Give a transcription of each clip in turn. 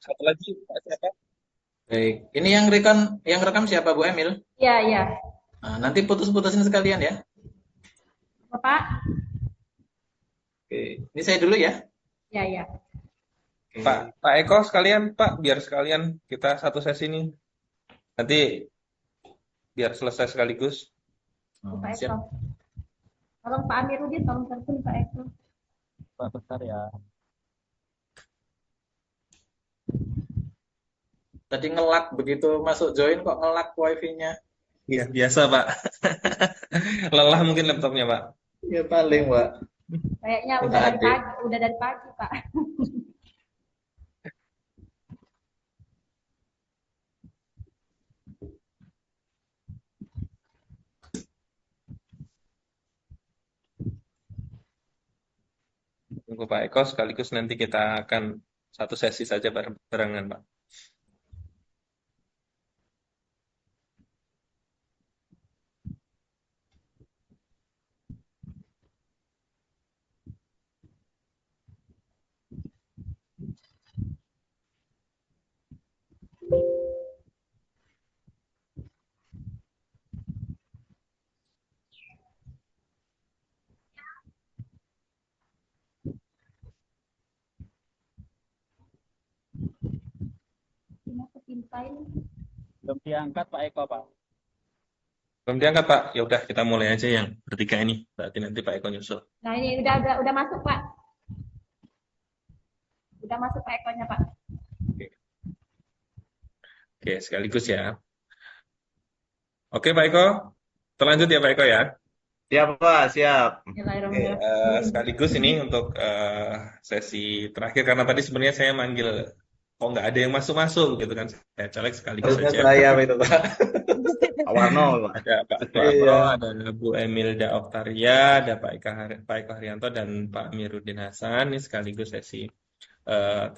Satu lagi Pak siapa? Baik. Ini yang rekam siapa Bu Emil? Iya, iya. Nah, nanti putus-putusin sekalian ya. Bapak? Oke. Ini saya dulu ya. Iya, iya. Pak Oke. Pak Eko sekalian Pak, biar sekalian kita satu sesi nih. Nanti biar selesai sekaligus. Oh, Pak Eko. siap. Tolong Pak Amiruddin, tolong telepon Pak Eko. Pak bentar ya. Tadi ngelak begitu masuk join kok ngelak wifi-nya. Iya, biasa Pak. Lelah mungkin laptopnya Pak. Ya paling, Pak. Kayaknya Minta adik. udah dari pagi, Pak. Tunggu Pak Eko sekaligus nanti kita akan satu sesi saja barengan Pak. Cuma ketimpa ini. Belum diangkat Pak Eko, Pak. Belum diangkat Pak. Ya udah kita mulai aja yang bertiga ini. Berarti nanti Pak Eko nyusul. Nah, ini udah masuk, Pak. Udah masuk Pak Ekonya, Pak. Oke, Oke, sekaligus ya. Oke Pak Eko, terlanjut ya Pak Eko ya. Siap, Pak, siap. Oke, Bismillahirrahmanirrahim. sekaligus ini untuk sesi terakhir karena tadi sebenarnya saya manggil kok nggak ada yang masuk-masuk gitu kan, saya caleg sekaligus Harusnya saja. saya itu, Pak. Pak Warno, Pak. Ada Pak Suarno, Iya. ada Bu Emilda Oktaria, ada Pak Eko Haryanto dan Pak Amiruddin Hasan. Ini sekaligus sesi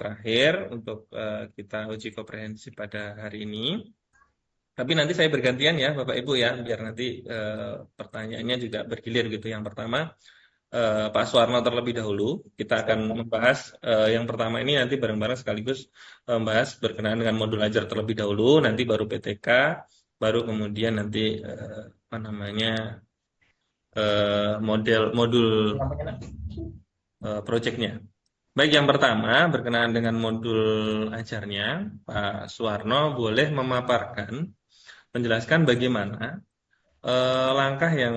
terakhir untuk kita uji komprehensi pada hari ini. Tapi nanti saya bergantian ya Bapak Ibu ya, biar nanti pertanyaannya juga bergilir gitu. Yang pertama Pak Suwarno terlebih dahulu. Kita akan membahas yang pertama ini nanti bareng-bareng sekaligus membahas berkenaan dengan modul ajar terlebih dahulu, nanti baru PTK, baru kemudian nanti apa namanya modul proyeknya. Baik, yang pertama berkenaan dengan modul ajarnya, Pak Suwarno boleh memaparkan, menjelaskan bagaimana langkah yang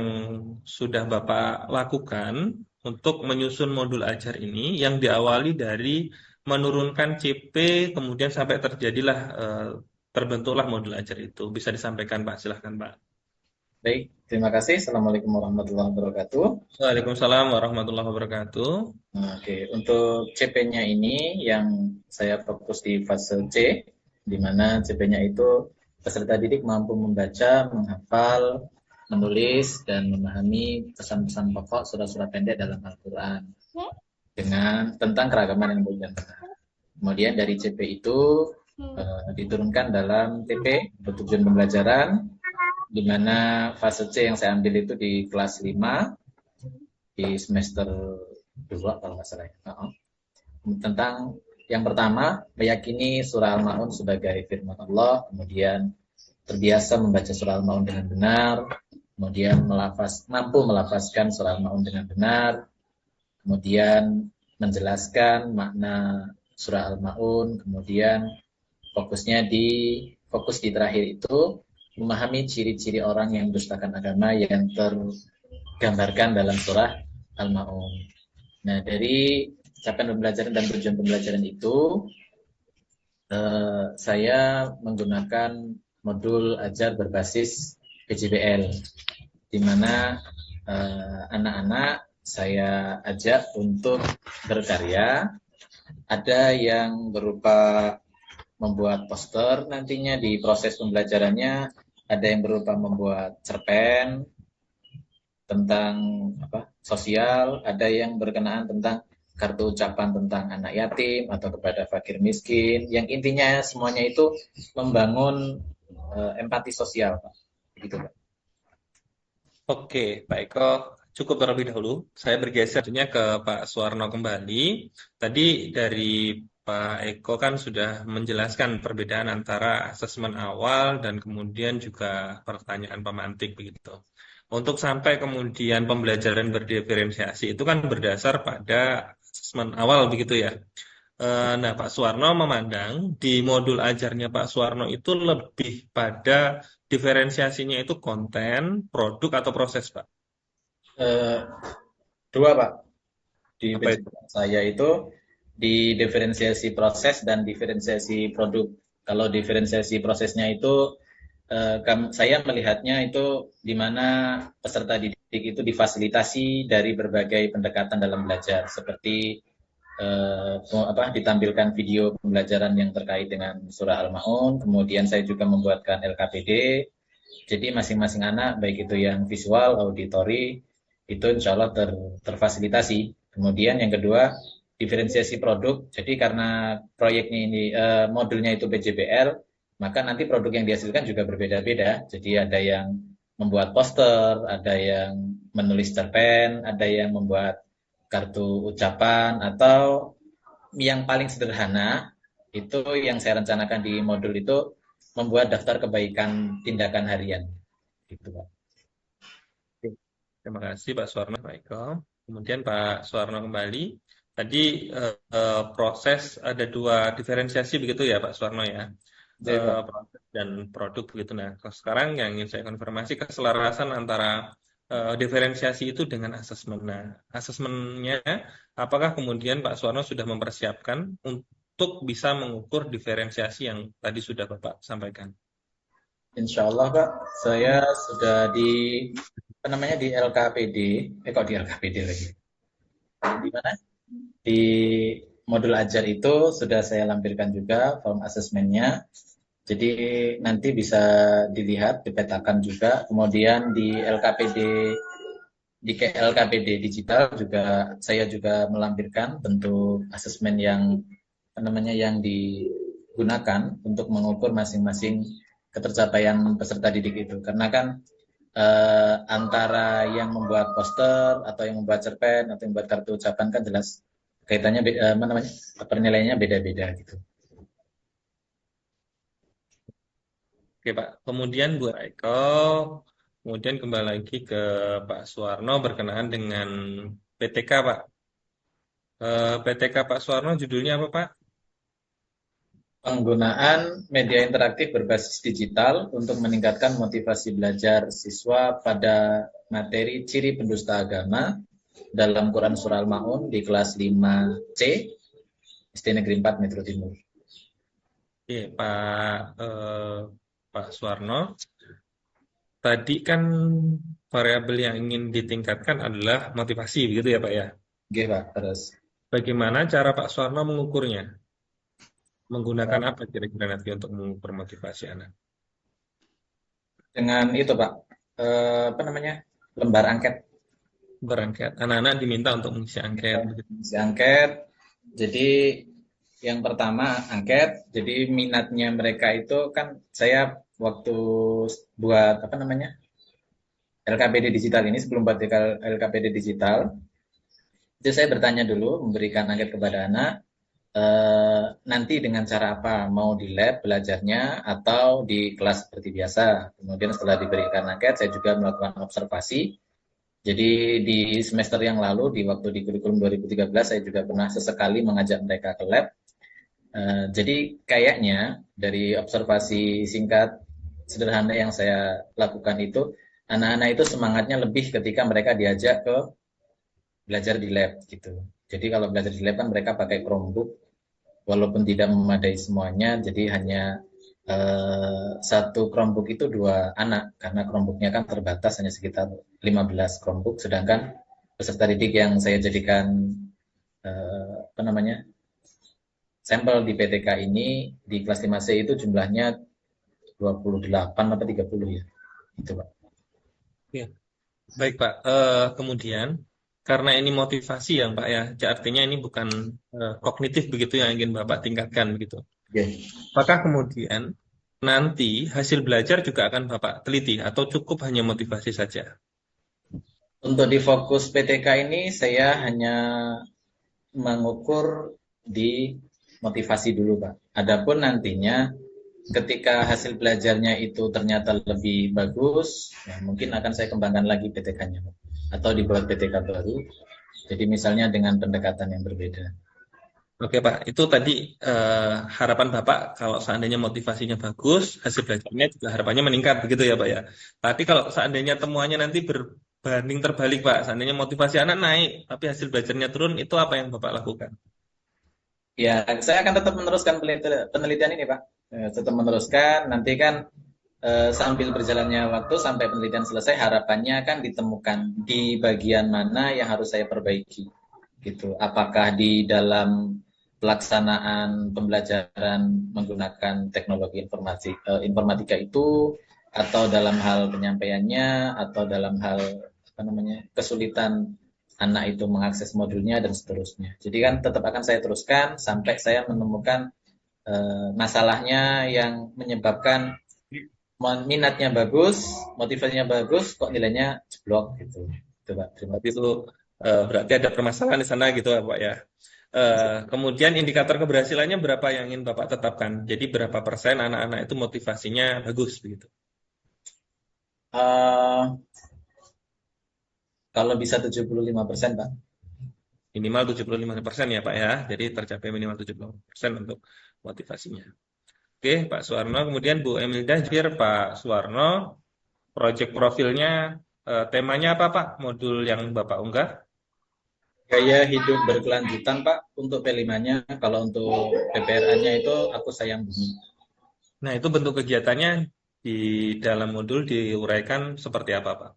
sudah Bapak lakukan untuk menyusun modul ajar ini yang diawali dari menurunkan CP kemudian sampai terjadilah terbentuklah modul ajar itu. Bisa disampaikan Pak, silahkan Pak. Baik, terima kasih. Assalamualaikum warahmatullahi wabarakatuh. Waalaikumsalam warahmatullahi wabarakatuh. Nah, oke, untuk CP-nya ini yang saya fokus di fase C, di mana CP-nya itu peserta didik mampu membaca, menghafal, menulis, dan memahami pesan-pesan pokok surat-surat pendek dalam Al-Quran dengan tentang keragaman yang baik dan benar. Kemudian dari CP itu diturunkan dalam TP untuk tujuan pembelajaran, di mana fase C yang saya ambil itu di kelas 5 di semester 2 kalau nggak salah ya. Tentang yang pertama, meyakini surah Al-Ma'un sebagai firman Allah, kemudian terbiasa membaca surah Al-Ma'un dengan benar, kemudian mampu melafazkan surah Al-Ma'un dengan benar, kemudian menjelaskan makna surah Al-Ma'un, kemudian fokus di terakhir itu memahami ciri-ciri orang yang mendustakan agama yang tergambarkan dalam surah Al-Ma'un. Nah, dari capaian pembelajaran dan tujuan pembelajaran itu, saya menggunakan modul ajar berbasis PJBL, di mana anak-anak saya ajak untuk berkarya. Ada yang berupa membuat poster nantinya di proses pembelajarannya, ada yang berupa membuat cerpen tentang sosial, ada yang berkenaan tentang kartu ucapan tentang anak yatim atau kepada fakir miskin, yang intinya semuanya itu membangun empati sosial, Pak. Begitu, Pak. Oke, Pak Eko, cukup terlebih dahulu. Saya bergeser ke Pak Suwarno kembali. Tadi dari Pak Eko kan sudah menjelaskan perbedaan antara asesmen awal dan kemudian juga pertanyaan pemantik begitu. Untuk sampai kemudian pembelajaran berdiferensiasi itu kan berdasar pada asesmen awal begitu ya. Nah, Pak Suwarno memandang di modul ajarnya Pak Suwarno itu lebih pada diferensiasinya itu konten, produk atau proses, Pak? Eh, Dua, Pak. Di Apa itu? penjelasan saya itu di diferensiasi proses dan diferensiasi produk. Kalau diferensiasi prosesnya itu saya melihatnya itu di mana peserta didik itu difasilitasi dari berbagai pendekatan dalam belajar, seperti ditampilkan video pembelajaran yang terkait dengan surah Al-Maun. Kemudian saya juga membuatkan LKPD. Jadi masing-masing anak, baik itu yang visual, auditori, itu insya Allah terfasilitasi. Kemudian yang kedua, diferensiasi produk. Jadi karena proyeknya ini modulnya itu PJBL, maka nanti produk yang dihasilkan juga berbeda-beda. Jadi ada yang membuat poster, ada yang menulis cerpen, ada yang membuat kartu ucapan, atau yang paling sederhana itu yang saya rencanakan di modul itu membuat daftar kebaikan tindakan harian. Gitu, Pak. Oke. Terima kasih Pak Suwarno, Pak Eko. Kemudian Pak Suwarno kembali. Tadi proses ada dua diferensiasi begitu ya Pak Suwarno ya. Jadi, Pak, Proses dan produk begitu. Nah, sekarang yang ingin saya konfirmasi keselarasan antara diferensiasi itu dengan asesmen. Nah, asesmennya apakah kemudian Pak Suwarno sudah mempersiapkan untuk bisa mengukur diferensiasi yang tadi sudah Bapak sampaikan? insya Allah, Pak, saya sudah di LKPD, kok di LKPD lagi? Di mana? Di modul ajar itu sudah saya lampirkan juga form asesmennya. Jadi nanti bisa dilihat, dipetakan juga. Kemudian di LKPD digital juga saya juga melampirkan bentuk asesmen yang digunakan untuk mengukur masing-masing ketercapaian peserta didik itu. Karena kan antara yang membuat poster atau yang membuat cerpen atau yang membuat kartu ucapan kan jelas kaitannya penilaiannya beda-beda gitu. Oke Pak, kemudian Bu Eko, kemudian kembali lagi ke Pak Suwarno berkenaan dengan PTK Pak. PTK Pak Suwarno judulnya apa Pak? Penggunaan media interaktif berbasis digital untuk meningkatkan motivasi belajar siswa pada materi ciri pendusta agama dalam Quran Surah Al-Maun di kelas 5C SD Negeri 4 Metro Timur. Oke Pak Suwarno, tadi kan variabel yang ingin ditingkatkan adalah motivasi, begitu ya Pak ya? Oke, Pak, terus. Bagaimana cara Pak Suwarno mengukurnya? Menggunakan apa kira-kira nanti untuk mengukur motivasi anak? Dengan itu, Pak, lembar angket. Berangkat, anak-anak diminta untuk mengisi angket. Begitu. Mengisi angket. Jadi yang pertama angket. Jadi minatnya mereka itu kan saya waktu buat LKPD digital ini, sebelum buat LKPD digital, itu saya bertanya dulu, memberikan angket kepada anak, nanti dengan cara apa, mau di lab belajarnya atau di kelas seperti biasa. Kemudian setelah diberikan angket, saya juga melakukan observasi. Jadi di semester yang lalu, di waktu di kurikulum 2013, saya juga pernah sesekali mengajak mereka ke lab. Jadi kayaknya dari observasi singkat sederhana yang saya lakukan itu, anak-anak itu semangatnya lebih ketika mereka diajak ke belajar di lab gitu. Jadi kalau belajar di lab kan mereka pakai Chromebook, walaupun tidak memadai semuanya, jadi hanya satu Chromebook itu 2 anak, karena Chromebooknya kan terbatas, hanya sekitar 15 Chromebook, sedangkan peserta didik yang saya jadikan sampel di PTK ini di kelas 5C itu jumlahnya 28 atau 30 ya. Itu, Pak. Ya. Baik Pak, kemudian karena ini motivasi ya Pak ya, artinya ini bukan kognitif begitu yang ingin Bapak tingkatkan begitu. Oke. Apakah kemudian nanti hasil belajar juga akan Bapak teliti atau cukup hanya motivasi saja? Untuk di fokus PTK ini saya hanya mengukur di motivasi dulu, Pak. Adapun nantinya ketika hasil belajarnya itu ternyata lebih bagus, ya mungkin akan saya kembangkan lagi PTK-nya, Pak. Atau dibuat PTK baru. Jadi misalnya dengan pendekatan yang berbeda. Oke Pak, itu tadi harapan Bapak kalau seandainya motivasinya bagus, hasil belajarnya juga harapannya meningkat begitu ya Pak ya. Tapi kalau seandainya temuannya nanti berbanding terbalik Pak, seandainya motivasi anak naik, tapi hasil belajarnya turun, itu apa yang Bapak lakukan? Ya, saya akan tetap meneruskan penelitian ini, Pak. Tetap meneruskan, nanti kan sambil berjalannya waktu sampai penelitian selesai, harapannya kan ditemukan di bagian mana yang harus saya perbaiki. Gitu. Apakah di dalam pelaksanaan pembelajaran menggunakan teknologi informatika itu, atau dalam hal penyampaiannya, atau dalam hal apa namanya kesulitan anak itu mengakses modulnya dan seterusnya. Jadi kan tetap akan saya teruskan sampai saya menemukan masalahnya yang menyebabkan minatnya bagus, motivasinya bagus, kok nilainya jeblok gitu. Itu, Pak. Terima Tapi kasih. itu berarti ada permasalahan di sana gitu ya Pak ya. Kemudian indikator keberhasilannya berapa yang ingin Bapak tetapkan? Jadi berapa persen anak-anak itu motivasinya bagus begitu? Eh, kalau bisa 75%, Pak. Minimal 75% ya Pak ya. Jadi tercapai minimal 75% untuk motivasinya. Oke, Pak Suwarno. Kemudian Bu Emilda Jir, Pak Suwarno, project profilnya temanya apa Pak? Modul yang Bapak unggah? Gaya hidup berkelanjutan, Pak, untuk P5-nya. Kalau untuk PPRA-nya itu aku sayang bumi. Nah, itu bentuk kegiatannya di dalam modul diuraikan seperti apa Pak?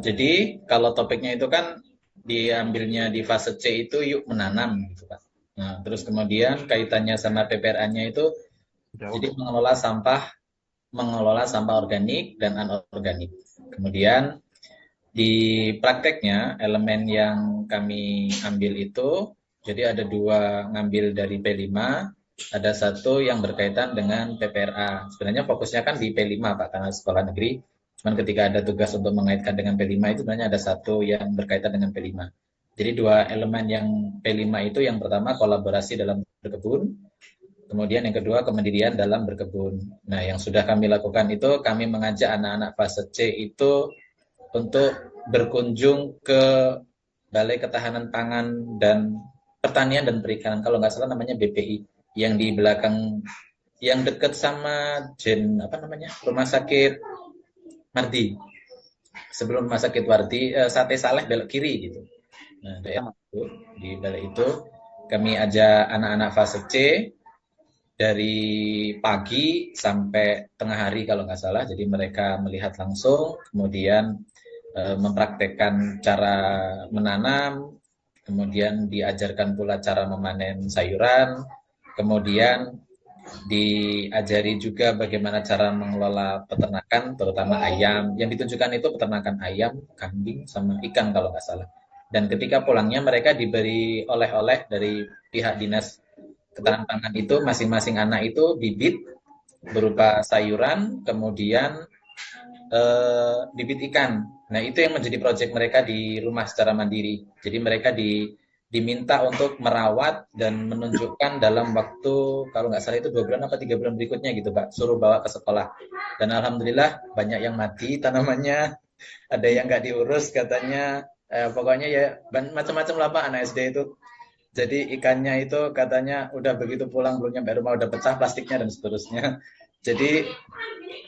Jadi kalau topiknya itu kan diambilnya di fase C itu yuk menanam gitu, Pak. Nah, terus kemudian kaitannya sama PPRA-nya itu jadi mengelola sampah organik dan anorganik. Kemudian di prakteknya elemen yang kami ambil itu jadi ada dua ngambil dari P5, ada satu yang berkaitan dengan PPRA. Sebenarnya fokusnya kan di P5 Pak karena sekolah negeri. Cuman ketika ada tugas untuk mengaitkan dengan P5 itu sebenarnya ada satu yang berkaitan dengan P5. Jadi dua elemen yang P5 itu yang pertama kolaborasi dalam berkebun, kemudian yang kedua kemandirian dalam berkebun. Nah, yang sudah kami lakukan itu kami mengajak anak-anak fase C itu untuk berkunjung ke Balai Ketahanan Pangan dan Pertanian dan Perikanan, kalau nggak salah namanya BPI, yang di belakang, yang dekat sama apa namanya, rumah sakit Mardi. Sebelum rumah sakit Wardi, Sate Saleh belok kiri gitu. Nah, daerah itu, di balai itu kami ajak anak-anak fase C dari pagi sampai tengah hari kalau nggak salah. Jadi mereka melihat langsung, kemudian mempraktekkan cara menanam, kemudian diajarkan pula cara memanen sayuran, kemudian diajari juga bagaimana cara mengelola peternakan, terutama ayam. Yang ditunjukkan itu peternakan ayam, kambing, sama ikan kalau nggak salah. Dan ketika pulangnya mereka diberi oleh-oleh dari pihak dinas ketahanan pangan itu, masing-masing anak itu bibit berupa sayuran, kemudian bibit ikan. Nah, itu yang menjadi proyek mereka di rumah secara mandiri. Jadi mereka diminta untuk merawat dan menunjukkan dalam waktu, kalau nggak salah itu 2 bulan apa 3 bulan berikutnya gitu, Pak. Suruh bawa ke sekolah. Dan alhamdulillah banyak yang mati tanamannya, ada yang nggak diurus katanya. Pokoknya ya macam-macam lah Pak anak SD itu. Jadi ikannya itu katanya udah begitu pulang belum nyampe rumah udah pecah plastiknya dan seterusnya. Jadi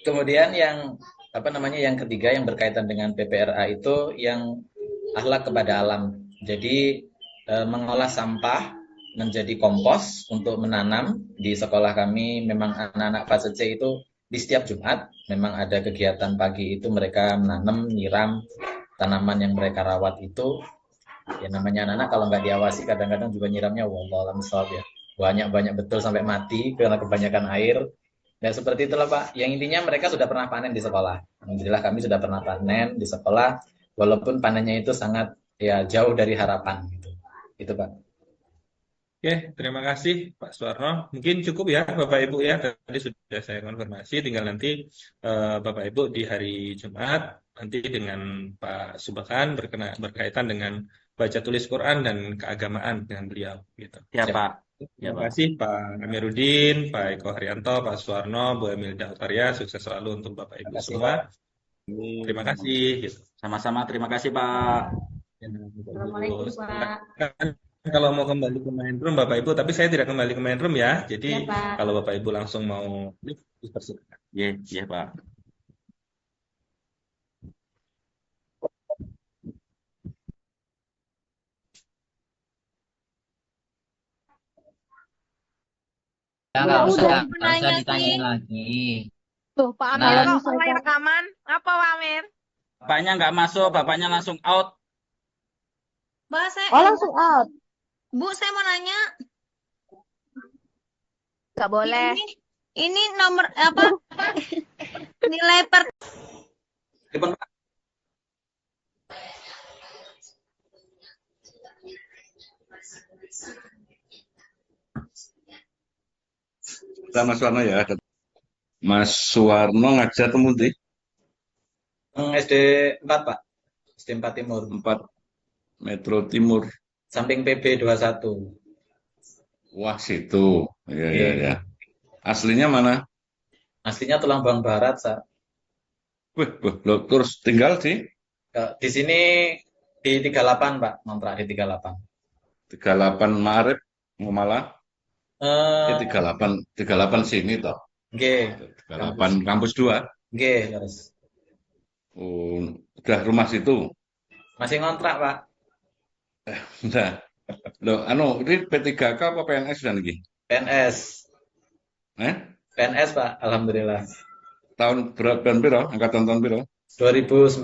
kemudian yang apa namanya yang ketiga yang berkaitan dengan PPRA itu yang akhlak kepada alam. Jadi mengolah sampah menjadi kompos untuk menanam. Di sekolah kami memang anak-anak fase C itu di setiap Jumat memang ada kegiatan pagi itu mereka menanam, nyiram tanaman yang mereka rawat itu. Ya namanya anak-anak kalau nggak diawasi kadang-kadang juga nyiramnya wallahualam ya. Banyak-banyak betul sampai mati karena kebanyakan air. Dan seperti itulah Pak. Yang intinya mereka sudah pernah panen di sekolah. Alhamdulillah kami sudah pernah panen di sekolah, walaupun panennya itu sangat ya jauh dari harapan gitu. Itu Pak. Oke, terima kasih Pak Suwarno. Mungkin cukup ya Bapak Ibu ya. Tadi sudah saya konfirmasi. Tinggal nanti Bapak Ibu di hari Jumat nanti dengan Pak Subakan berkaitan dengan baca tulis Quran dan keagamaan dengan beliau gitu. Ya, Siap. Pak. Ya, Terima Pak. kasih Pak Amiruddin, Pak Eko Haryanto, Pak Suwarno, Bu Emilda Utaria, sukses selalu untuk Bapak Ibu Terima kasih, semua. Pak. Terima kasih. Gitu. Sama-sama, terima kasih, Pak. Ya, Bapak Ibu, Assalamualaikum, Pak. silakan kalau mau kembali ke main room Bapak Ibu, tapi saya tidak kembali ke main room ya. Jadi Ya, Pak. kalau Bapak Ibu langsung mau live, dipersilakan. Ya, ya, Pak. Ya Ya nggak usah, udah. nggak usah ditanyain lagi. Tuh, Pak Amir Nah, kok mulai rekaman. Apa, Pak Amir? Bapaknya nggak masuk, bapaknya langsung out. Mbak, oh, langsung out. Bu, saya mau nanya. Nggak boleh. Ini nomor apa? Nilai per Telepon, Pak. Mas Warno ya. Mas Suwarno ngajar temu di SD 4, Pak. SD 4 Timur. 4 Metro Timur. Samping PB 21. Wah, situ. Iya, iya, Oke. ya. Aslinya mana? Aslinya Tulang Bang Barat, Sa. Wih, loh, terus tinggal di Di sini di 38, Pak. Ngontrak di 38. 38 Maret, malah Eh, 38 sini toh. Nggih, kampus. 38 kampus 2. Nggih, terus. Oh, udah rumah situ. Masih ngontrak, Pak. Nah, loh, ini P3K apa PNS dan lagi? PNS. Eh? PNS, Pak. Alhamdulillah. Tahun piro? Angkatan tahun piro? 2019.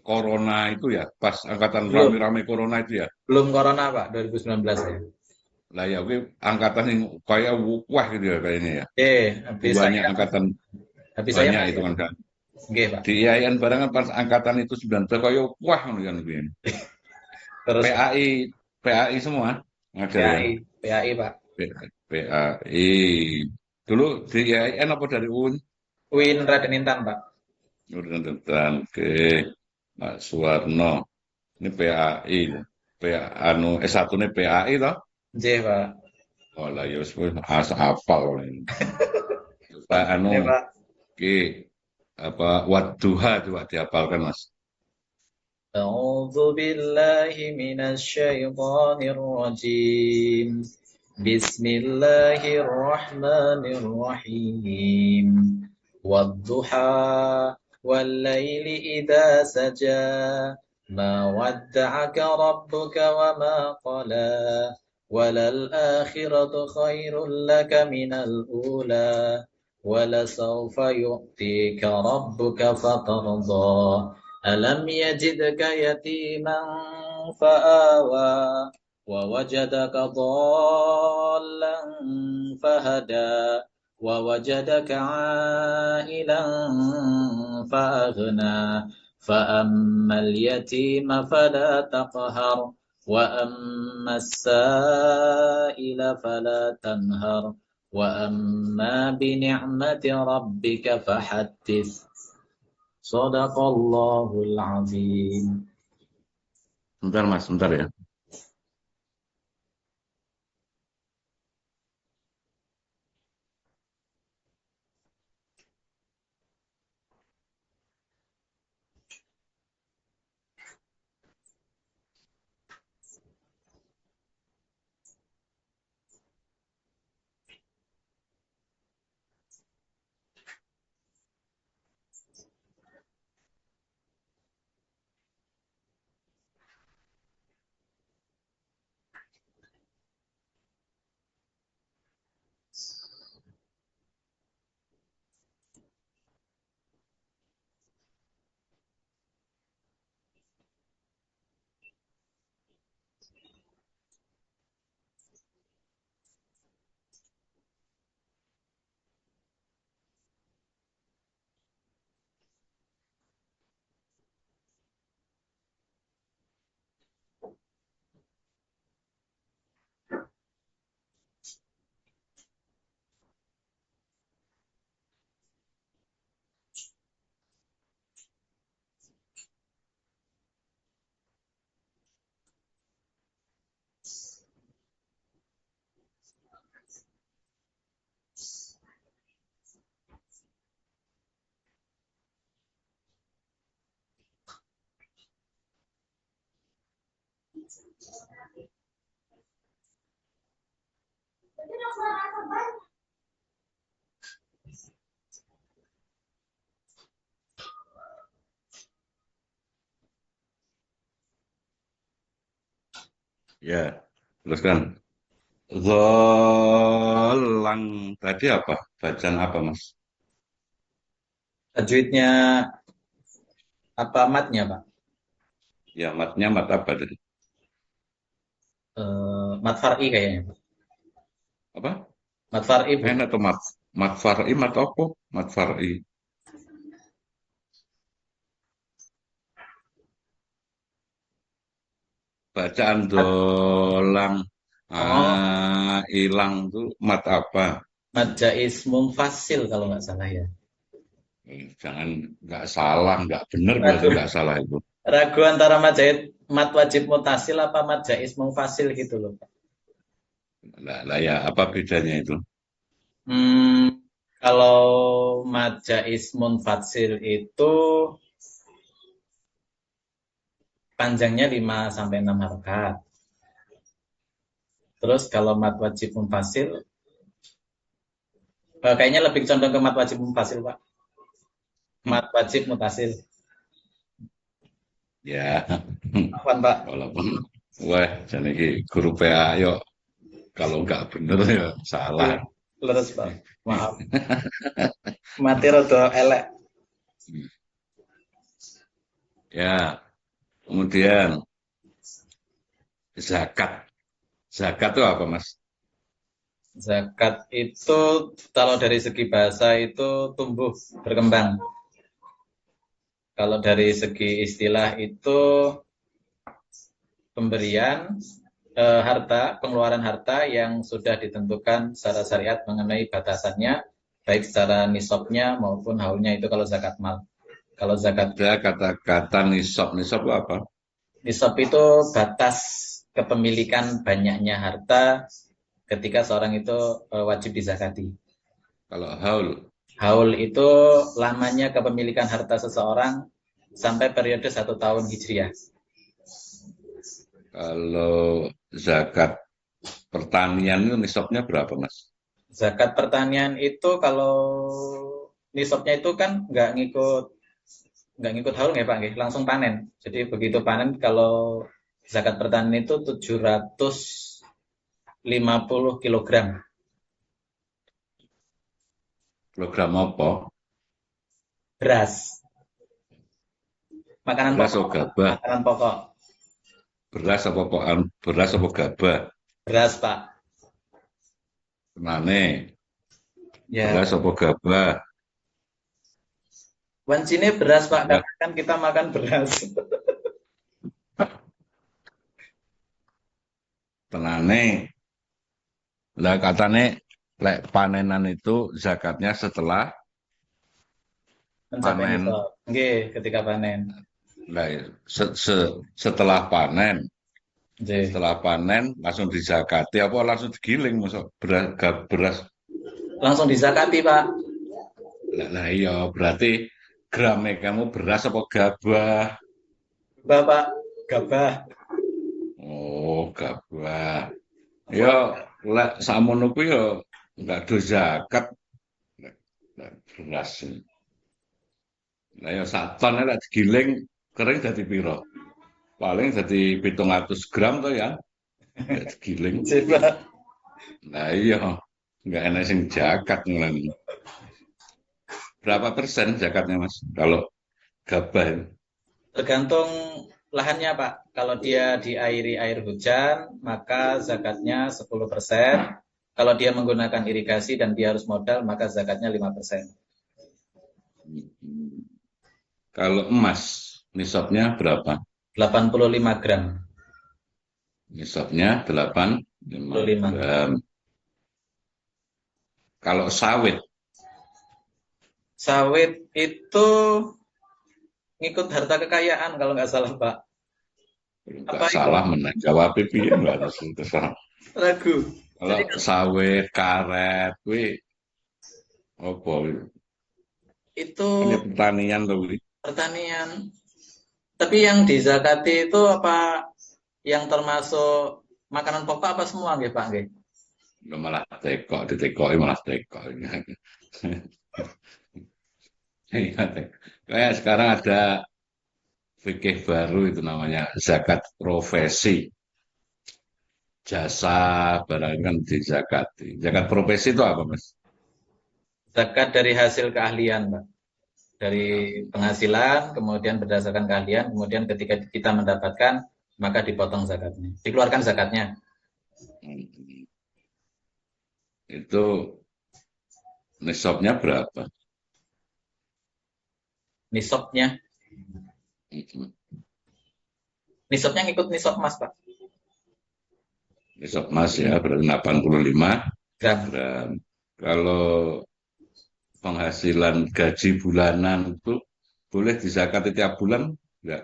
Corona itu ya, pas angkatan Belum. rame-rame corona itu ya. Belum corona, Pak. 2019 ya. Lah ya, angkatan yang kayak wah gitu ya kayaknya ya. Habis Banyak saya. angkatan Habis saya banyak itu masih. kan. Nggih, Pak. Di IAIN barengan pas angkatan itu 19 kayak wah kan begini. Terus PAI semua ngajar ya. PAI, Pak. PAI. Dulu di IAIN apa dari UN? UIN Raden Intan, Pak. Udah tentang ke Pak Suwarno. Ini PAI. S1 ini PAI toh? J, Pak. Oh lah ya wis hafal ini. Pak Ya, Pak. ke apa Wadduha coba dihafalkan Mas. أعوذ بالله من الشيطان الرجيم بسم الله الرحمن الرحيم والضحى والليل إذا سجى ما ودعك ربك وما قلى وللآخرة خير لك من الأولى ولسوف يؤتيك ربك فترضى ألم يجدك يتيما فآوى ووجدك ضالا فهدى ووجدك عائلا فأغنى فأما اليتيم فلا تقهر وأما السائل فلا تنهر وأما بنعمة ربك فحدث Sadaqallahul azim. Bentar Mas, bentar ya. Ya, teruskan. Zolang tadi apa? Bacaan apa, Mas? Tajwidnya apa matnya, Pak? Ya, matnya mat apa tadi? Mat far'i kayaknya, Pak. Apa? Mat far'i, Bu. Atau mat? Mat far'i, mat apa? Mat far'i. Bacaan Mat, dolang. oh, Hilang tuh mat apa? mat jaiz munfasil kalau nggak salah ya. Jangan nggak salah, nggak benar berarti Ragu, nggak salah itu. ragu antara mat wajib mutasil apa mat jaiz munfasil gitu loh. Lah ya apa bedanya itu? Hmm, kalau mat jaiz munfasil itu panjangnya 5 sampai 6 harakat. Terus kalau mat wajib munfasil kayaknya lebih condong ke mat wajib munfasil, Pak. Mat wajib mutasil. Ya, Apaan, Pak? walaupun wah, jadi guru PA yo kalau nggak bener ya salah. Leres, Pak. Maaf. Mati rada elek. Ya, kemudian zakat. Zakat itu apa, Mas? Zakat itu kalau dari segi bahasa itu tumbuh, berkembang. Kalau dari segi istilah itu pemberian harta, pengeluaran harta yang sudah ditentukan secara syariat mengenai batasannya, baik secara nisabnya maupun haulnya itu kalau zakat mal. Kalau zakat Ada kata-kata nisab. Nisab itu apa? nisab itu batas kepemilikan banyaknya harta ketika seorang itu wajib dizakati. Kalau haul. Haul itu lamanya kepemilikan harta seseorang sampai periode 1 tahun hijriah. Kalau zakat pertanian itu nisabnya berapa, Mas? Zakat pertanian itu kalau nisabnya itu kan nggak ngikut haul nggak Pak, nggih, langsung panen. Jadi begitu panen kalau zakat pertanian itu 750 kilogram Program apa? beras, makanan Beras pokok, atau gabah? makanan pokok, Beras apa pokan? Beras apa gabah? beras Pak. Mane? Ya, Beras apa gabah? wancine beras Pak, Ya, karena kan kita makan beras. tenane. Lah katane lek panenan itu zakatnya setelah Mencapai panen. nisab. Nggih, ketika panen. Lah setelah panen, Nggih. setelah panen langsung dizakati apa langsung digiling masuk beras, beras. Langsung dizakati, Pak. Lah iya berarti gramnya kamu beras apa gabah? Bapak gabah. Oh, gabah. Ya lek samono kuwi ya enggak do zakat. Lek beras. Lah ya saton lek digiling kering dadi piro? Paling dadi 700 gram to ya. Lek digiling. Coba. Nah iya, enggak enak sing zakat ngene. Berapa persen zakatnya, Mas? Kalau gabah itu? Tergantung lahannya, Pak. Kalau dia diairi air hujan, maka zakatnya 10%. Kalau dia menggunakan irigasi dan dia harus modal, maka zakatnya 5%. Kalau emas, nisabnya berapa? 85 gram. Nisabnya 85 85. gram. Kalau sawit, Sawit itu ngikut harta kekayaan kalau nggak salah, Pak. nggak Apa itu? salah menjawab piye nggak harus terserah. Ragu. Kalau Jadi sawit, karet, kuwi apa? itu Ini pertanian loh, kuwi. pertanian. Tapi yang dizakati itu apa yang termasuk makanan pokok apa semua nggih Pak nggih? Ya malah tekok, ditekoki malah tekok. Iya, kayak sekarang ada fikih baru itu namanya zakat profesi. Jasa barang kan dizakati. Zakat profesi itu apa, Mas? Zakat dari hasil keahlian, Pak. Dari penghasilan, kemudian berdasarkan keahlian, kemudian ketika kita mendapatkan, maka dipotong zakatnya. Dikeluarkan zakatnya. Hmm, Itu nisabnya berapa? Nisabnya. Hmm, Nisabnya ngikut nisab emas, Pak. Nisab emas ya, berarti 85 Gram. gram. Kalau penghasilan gaji bulanan itu boleh dizakati tiap bulan? Enggak.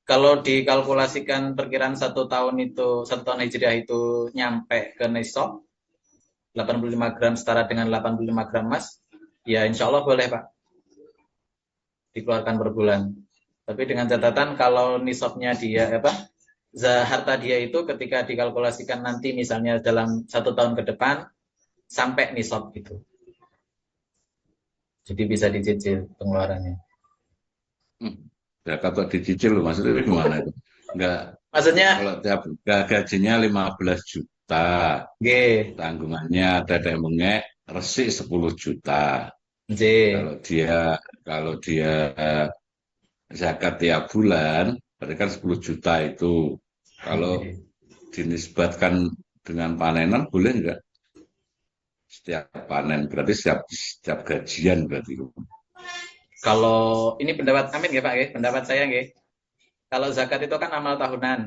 Kalau dikalkulasikan perkiraan 1 tahun itu, 1 tahun hijriah itu nyampe ke nisab, 85 gram setara dengan 85 gram emas, ya insya Allah boleh, Pak. Dikeluarkan per bulan. Tapi dengan catatan kalau nisabnya dia harta dia itu ketika dikalkulasikan nanti misalnya dalam 1 tahun ke depan sampai nisab gitu. Jadi bisa dicicil pengeluarannya. Ya, kalau dicicil loh, maksudnya gimana itu? Enggak, Maksudnya, kalau tiap gajinya 15 juta, G, tanggungannya teteh mengek, resik 10 juta. J, Kalau dia zakat tiap bulan, berarti kan 10 juta itu. Kalau dinisbatkan dengan panenan, boleh enggak? Setiap panen, berarti setiap gajian berarti. Kalau ini pendapat Amin ya Pak, ya? Pendapat saya ya. Kalau zakat itu kan amal tahunan.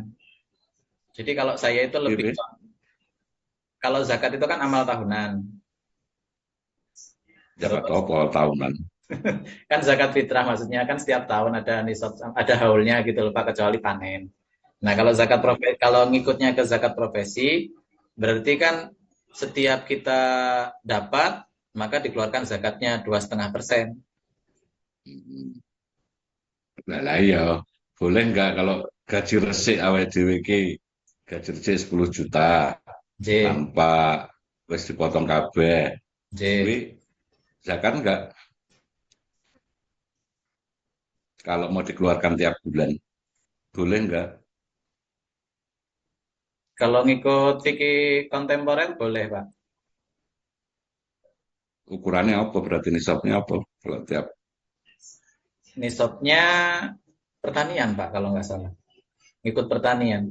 Jadi kalau saya itu lebih, Gitu. kalau zakat itu kan amal tahunan. Zakat Terus apa tahunan? kan zakat fitrah maksudnya kan setiap tahun ada nisab, ada haulnya gitu loh Pak, kecuali panen. Nah kalau zakat profesi, kalau ngikutnya ke zakat profesi, berarti kan setiap kita dapat maka dikeluarkan zakatnya 2,5%. Nah, lah iya, boleh enggak kalau gaji resik awake dhewe iki gaji resik 10 juta J, tanpa wis dipotong kabeh. Kuwi J. zakat enggak kalau mau dikeluarkan tiap bulan? Boleh enggak? Kalau ngikut fikih kontemporer boleh Pak. Ukurannya apa berarti nisabnya apa? Kalau tiap Nisabnya pertanian Pak kalau nggak salah. Ngikut pertanian.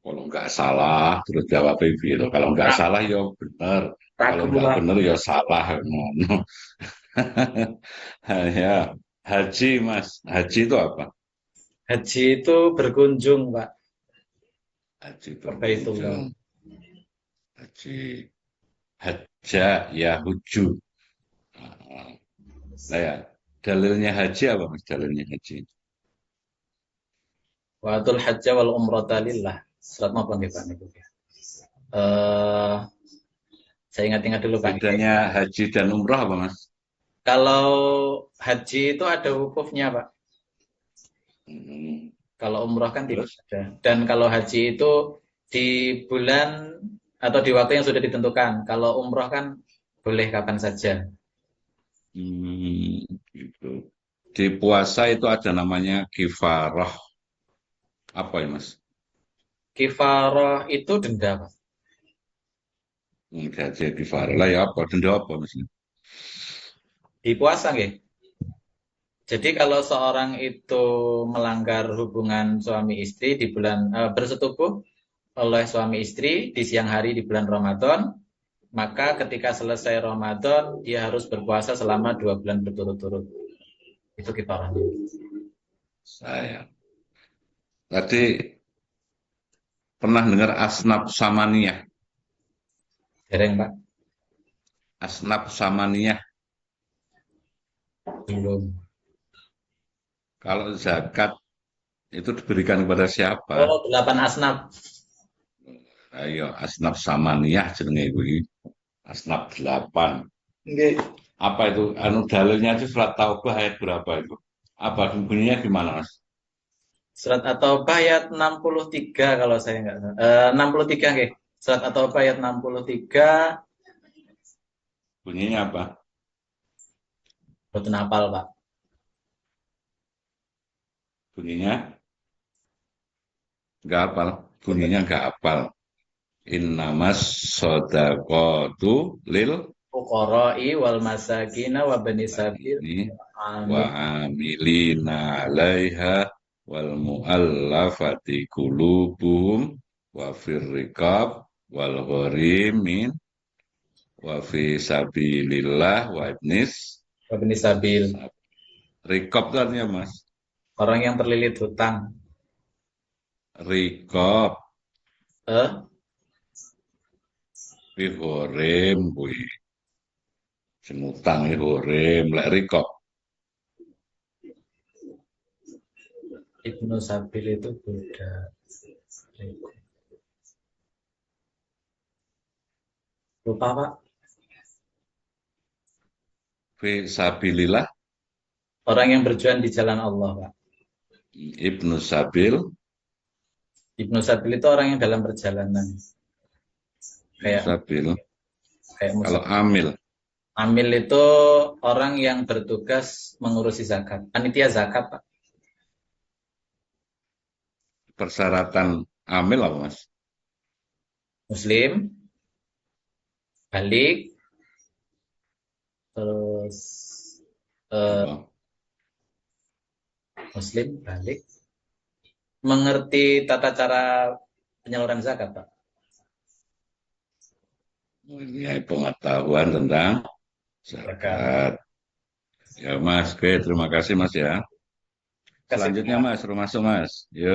kalau enggak salah terus jawab itu. Kalau enggak salah ya benar. Kalau Ragu enggak Pak. benar ya salah. Ngono. Ya, haji Mas. Haji itu apa? Haji itu berkunjung Pak. Haji Ke Baitullah. berkunjung. Haji Hajja Yahuju. Nah, ya, dalilnya haji apa Mas? Dalilnya haji. Watul hajja wal umrata lillah. Surat apa nih Pak? Eh, saya ingat-ingat dulu Pak. Bedanya haji dan umrah apa Mas? Kalau haji itu ada wukufnya Pak. Hmm, Kalau umroh kan tidak Terus? ada. Dan kalau haji itu di bulan atau di waktu yang sudah ditentukan. Kalau umroh kan boleh kapan saja. Gitu. Di puasa itu ada namanya kifarah. Apa ya Mas? Kifaroh itu denda Pak. Gaji kifarah. Lah ya apa? Denda apa Mas? Di puasa nggih. Jadi kalau seorang itu melanggar hubungan suami istri di bulan bersetubuh oleh suami istri di siang hari di bulan Ramadan, maka ketika selesai Ramadan dia harus berpuasa selama 2 bulan berturut-turut. Itu kifarahnya. Saya. Tadi pernah dengar asnaf samaniyah. Dereng Pak? Asnaf samaniyah. Belum. Kalau zakat itu diberikan kepada siapa? Oh, 8 asnaf. Ayo, asnaf samaniyah jenenge kuwi. Asnaf 8. Nggih. Apa itu? Anu dalilnya itu surat Taubah ayat berapa itu? Apa bunyinya gimana, Mas? Surat At-Taubah ayat 63 kalau saya nggak salah. 63 nggih. Surat At-Taubah ayat 63 Bunyinya apa? boten hafal, Pak. Bunyinya nggak hafal. Bunyinya nggak hafal. Innamas shadaqatu lil Fuqara'i wal masakina wa bani sabil. ini wa Amin. amilina 'alaiha wal mu'allafati qulubuhum wa fir riqab wal gharimin wa fi sabilillah wa ibnis Wa bani sabil. riqab itu artinya Mas. Orang yang terlilit hutang. Riqab Eh, kuwi gharim kuwi. Sing utang iki gharim lek riqab Ibnu Sabil itu beda. Lupa, Pak. fi sabilillah Orang yang berjuang di jalan Allah, Pak. Ibnu Sabil Ibnu Sabil itu orang yang dalam perjalanan. Kayak Sabil kayak kalau Musa. amil Amil itu orang yang bertugas mengurusi zakat. Panitia zakat, Pak. persyaratan amil apa Mas? Muslim, balik, terus Apa? Muslim, balik, mengerti tata cara penyaluran zakat, Pak. Mempunyai pengetahuan tentang zakat. Ya Mas, oke, terima kasih Mas ya. Kasih. Selanjutnya Mas, rumah Mas. Yuk.